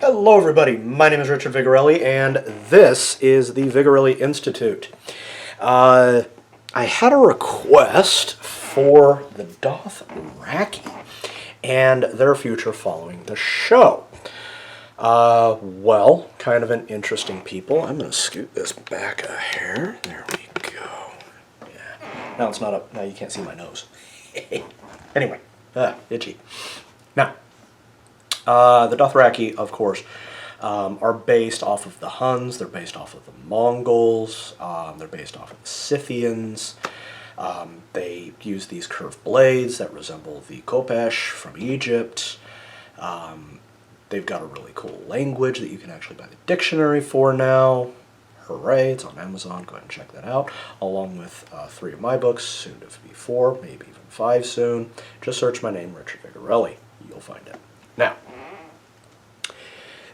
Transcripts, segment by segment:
Hello everybody, my name is Richard Vigorelli and this is the Vigorelli Institute. I had a request for the Dothraki and their future following the show. Well, kind of an interesting people. I'm going to scoot this back a hair. There we go. Yeah. Now it's not up. Now you can't see my nose. Anyway, itchy. Now, the Dothraki, of course, are based off of the Huns, they're based off of the Mongols, they're based off of the Scythians. They use these curved blades that resemble the Khopesh from Egypt. They've got a really cool language that you can actually buy the dictionary for now. Hooray, it's on Amazon, go ahead and check that out, along with 3 of my books, soon to be 4, maybe even 5 soon. Just search my name, Richard Vigorelli, you'll find it. Now,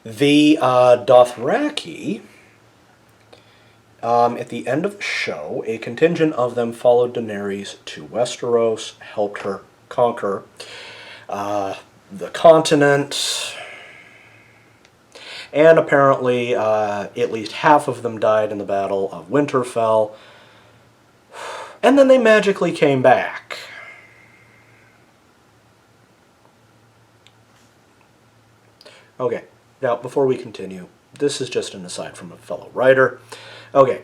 the Dothraki, at the end of the show, a contingent of them followed Daenerys to Westeros, helped her conquer the continent, and apparently at least half of them died in the Battle of Winterfell, and then they magically came back. Okay. Now, before we continue, this is just an aside from a fellow writer. Okay.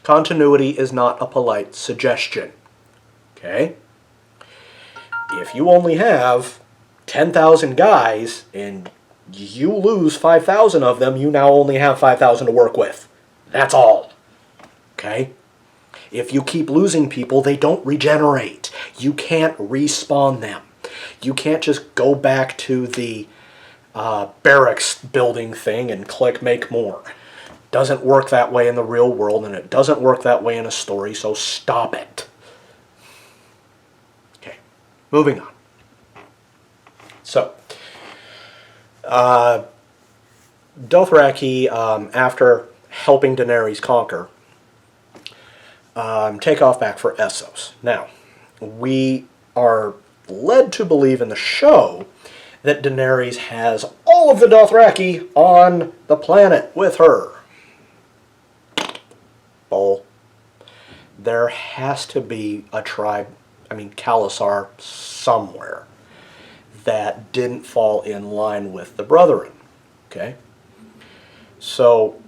Continuity is not a polite suggestion. Okay? If you only have 10,000 guys and you lose 5,000 of them, you now only have 5,000 to work with. That's all. Okay? If you keep losing people, they don't regenerate. You can't respawn them. You can't just go back to the barracks building thing and click make more. Doesn't work that way in the real world, and it doesn't work that way in a story, so stop it. Okay, moving on. So, Dothraki, after helping Daenerys conquer, take off back for Essos. Now, we are led to believe in the show that Daenerys has all of the Dothraki on the planet with her. Bull. There has to be a tribe, Khalasar somewhere, that didn't fall in line with the Brethren. Okay? So,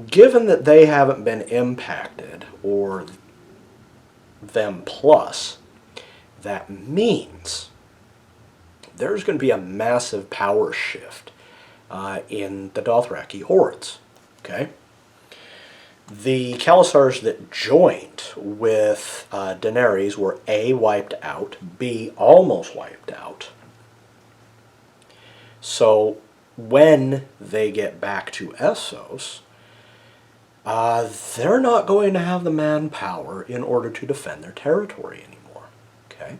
given that they haven't been impacted, or them plus, that means there's going to be a massive power shift in the Dothraki hordes. Okay? The Khalasars that joined with Daenerys were A, wiped out, B, almost wiped out. So when they get back to Essos, they're not going to have the manpower in order to defend their territory anymore. Okay?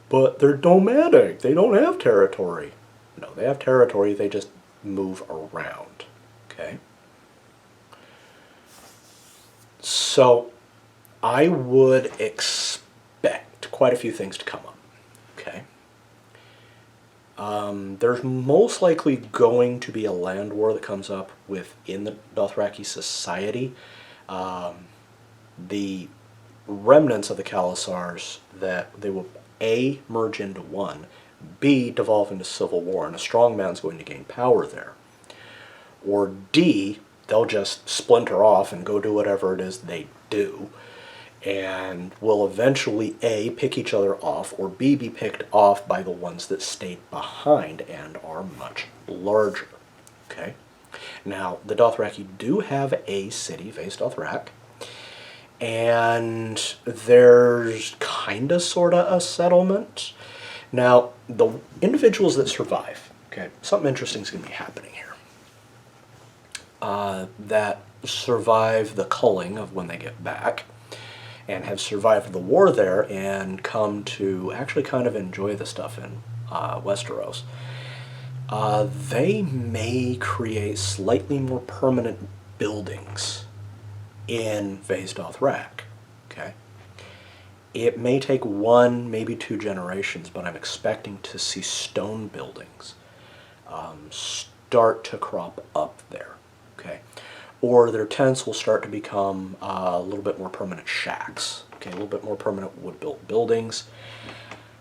But they're nomadic. They don't have territory. No, they have territory. They just move around. Okay? So, I would expect quite a few things to come up. Okay? There's most likely going to be a land war that comes up within the Dothraki society. The remnants of the Khalasars that they will A, merge into one, B, devolve into civil war, and a strong man's going to gain power there. Or D, they'll just splinter off and go do whatever it is they do, and will eventually A, pick each other off, or B, be picked off by the ones that stayed behind and are much larger. Okay? Now, the Dothraki do have a city, Vaes Dothrak, and there's kinda sorta a settlement. Now, the individuals that survive, okay, something interesting is going to be happening here. That survive the culling of when they get back, and have survived the war there and come to actually kind of enjoy the stuff in Westeros. They may create slightly more permanent buildings in Vaes Dothrak. Okay? It may take 1, maybe 2 generations, but I'm expecting to see stone buildings start to crop up there. Okay, or their tents will start to become a little bit more permanent shacks. Okay, a little bit more permanent wood-built buildings.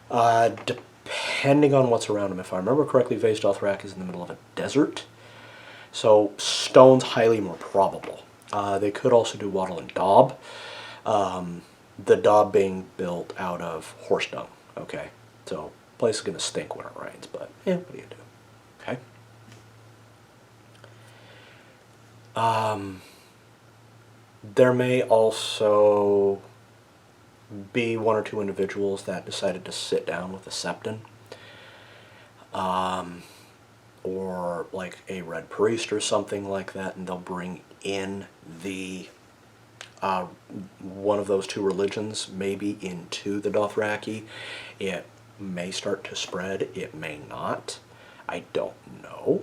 Depending on what's around them, if I remember correctly, Vaes Dothrak is in the middle of a desert, so stone's highly more probable. They could also do wattle and daub. The daub being built out of horse dung. Okay, so place is gonna stink when it rains, but yeah, what do you do? Okay. There may also be one or two individuals that decided to sit down with a septon, or like a red priest or something like that, and they'll bring in the one of those two religions maybe into the Dothraki. It may start to spread, it may not. I don't know.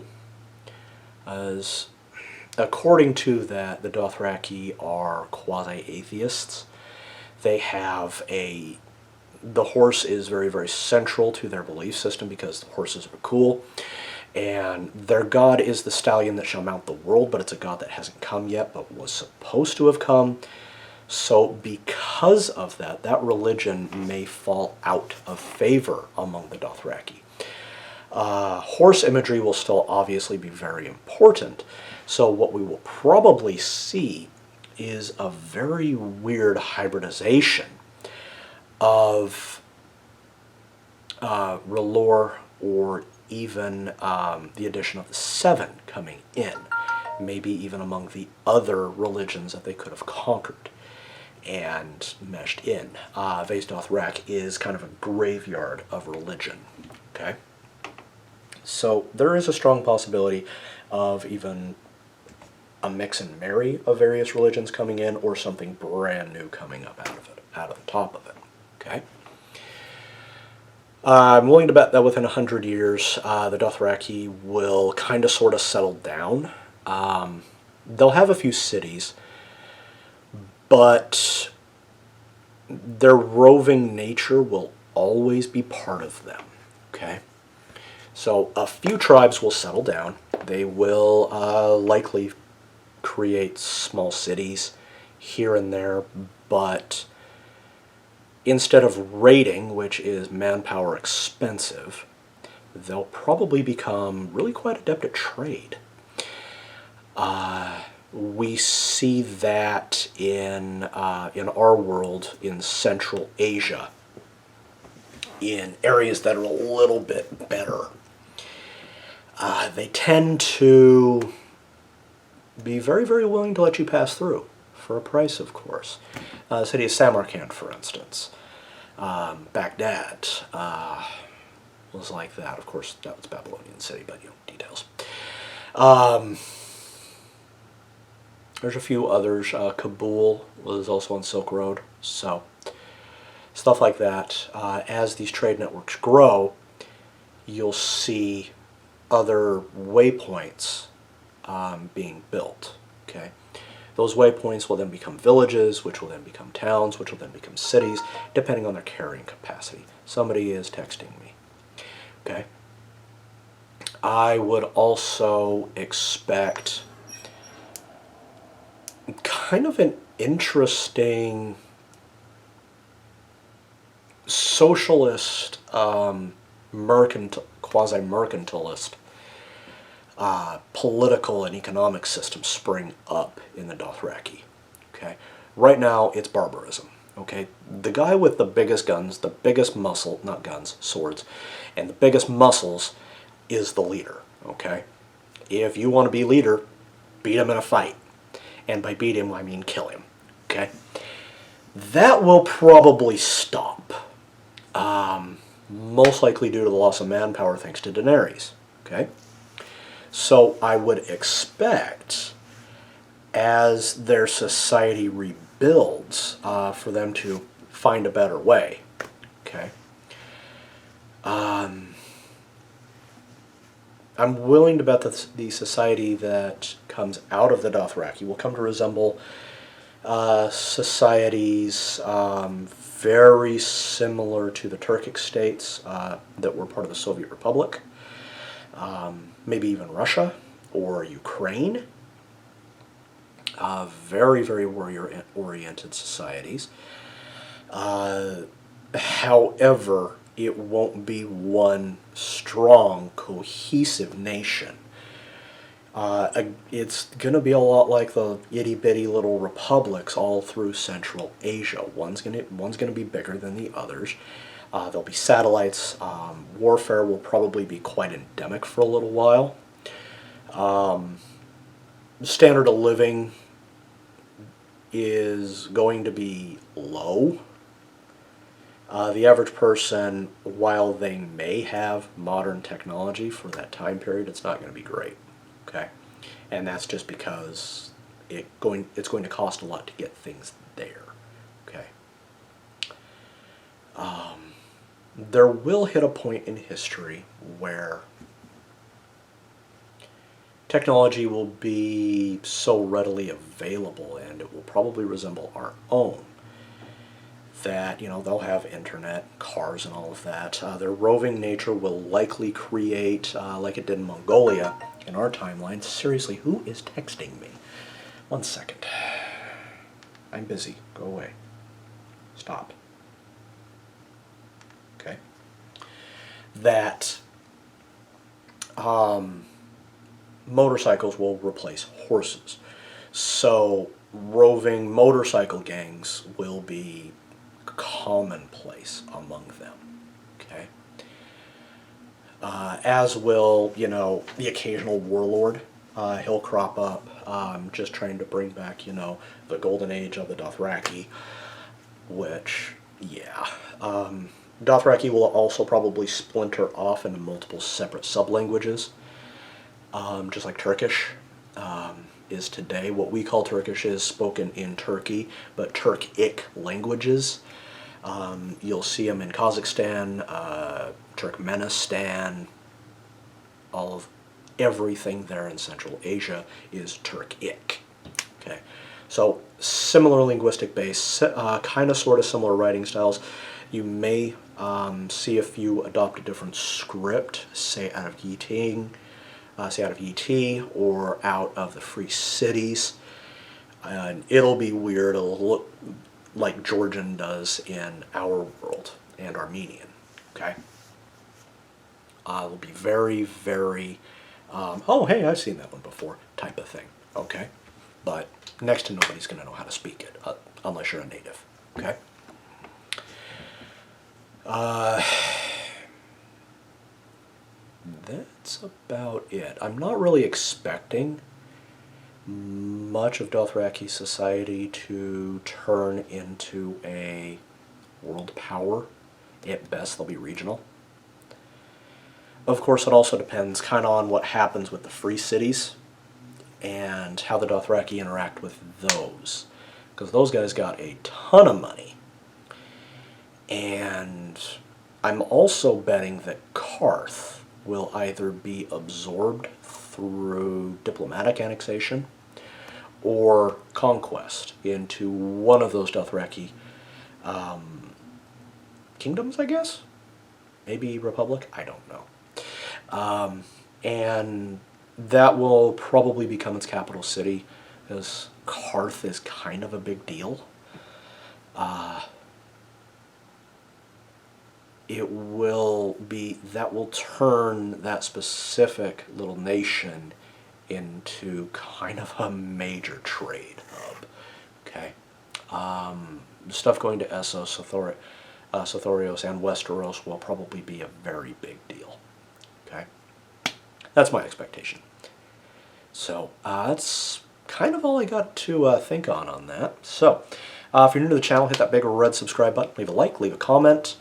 As according to that, the Dothraki are quasi-atheists. They have the horse is very, very central to their belief system because the horses are cool. And their god is the stallion that shall mount the world, but it's a god that hasn't come yet, but was supposed to have come. So because of that, that religion may fall out of favor among the Dothraki. Horse imagery will still obviously be very important. So what we will probably see is a very weird hybridization of R'hllor, or even the addition of the Seven coming in, maybe even among the other religions that they could have conquered and meshed in. Vaes Dothrak is kind of a graveyard of religion. Okay, so there is a strong possibility of even a mix and marry of various religions coming in, or something brand new coming up out of the top of it. Okay. I'm willing to bet that within 100 years, the Dothraki will kind of sort of settle down. They'll have a few cities, but their roving nature will always be part of them. Okay? So a few tribes will settle down. They will likely create small cities here and there, but instead of raiding, which is manpower expensive, they'll probably become really quite adept at trade. We see that in our world, in Central Asia, in areas that are a little bit better. They tend to be very, very willing to let you pass through, for a price, of course. The city of Samarkand, for instance. Baghdad was like that. Of course, that was Babylonian city, but details. There's a few others. Kabul was also on Silk Road. So, stuff like that. As these trade networks grow, you'll see other waypoints being built. Okay. Those waypoints will then become villages, which will then become towns, which will then become cities, depending on their carrying capacity. Somebody is texting me. Okay. I would also expect kind of an interesting socialist, quasi-mercantilist political and economic system spring up in the Dothraki. Okay, right now it's barbarism. Okay, the guy with the biggest guns, the biggest muscle, not guns, swords, and the biggest muscles is the leader. Okay, if you want to be leader, beat him in a fight, and by beat him I mean kill him. Okay, that will probably stop. Most likely due to the loss of manpower thanks to Daenerys. Okay. So I would expect, as their society rebuilds, for them to find a better way. Okay. I'm willing to bet that the society that comes out of the Dothraki will come to resemble societies very similar to the Turkic states that were part of the Soviet Republic. maybe even Russia or Ukraine. Very, very warrior-oriented societies. However, it won't be one strong, cohesive nation. It's going to be a lot like the itty-bitty little republics all through Central Asia. One's going to be bigger than the others. There'll be satellites. Warfare will probably be quite endemic for a little while. Standard of living is going to be low. The average person, while they may have modern technology for that time period, it's not going to be great. Okay, and that's just because it's going to cost a lot to get things there. Okay. There will hit a point in history where technology will be so readily available, and it will probably resemble our own, that, you know, they'll have internet, cars, and all of that. Their roving nature will likely create, like it did in Mongolia, in our timeline. Seriously, who is texting me? 1 second. I'm busy. Go away. Stop. Okay. That motorcycles will replace horses. So roving motorcycle gangs will be commonplace among them. Okay. As will, you know, the occasional warlord. He'll crop up, just trying to bring back, you know, the golden age of the Dothraki, which, yeah. Dothraki will also probably splinter off into multiple separate sub-languages, just like Turkish is today. What we call Turkish is spoken in Turkey, but Turkic languages. You'll see them in Kazakhstan, Turkmenistan, everything there in Central Asia is Turkic. Okay, so similar linguistic base, kind of sort of similar writing styles. You may see a few adopt a different script, say out of Yiting, or out of the Free Cities, and it'll be weird. It'll look like Georgian does in our world, and Armenian. Okay, it'll be very, very oh, hey, I've seen that one before type of thing. Okay, but next to nobody's going to know how to speak it unless you're a native. Okay. That's about it. I'm not really expecting much of Dothraki society to turn into a world power. At best, they'll be regional. Of course, it also depends kind of on what happens with the free cities and how the Dothraki interact with those. Because those guys got a ton of money. And I'm also betting that Karth will either be absorbed through diplomatic annexation or conquest into one of those Dothraki kingdoms, I guess? Maybe Republic? I don't know. And that will probably become its capital city, because Karth is kind of a big deal. That will turn that specific little nation into kind of a major trade hub. Okay, stuff going to Essos, Sothorios, and Westeros will probably be a very big deal. Okay, that's my expectation. So that's kind of all I got to think on that. So if you're new to the channel, hit that big red subscribe button, leave a like, leave a comment.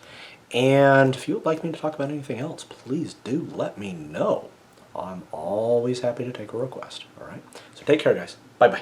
And if you would like me to talk about anything else, please do let me know. I'm always happy to take a request. All right? So take care, guys. Bye-bye.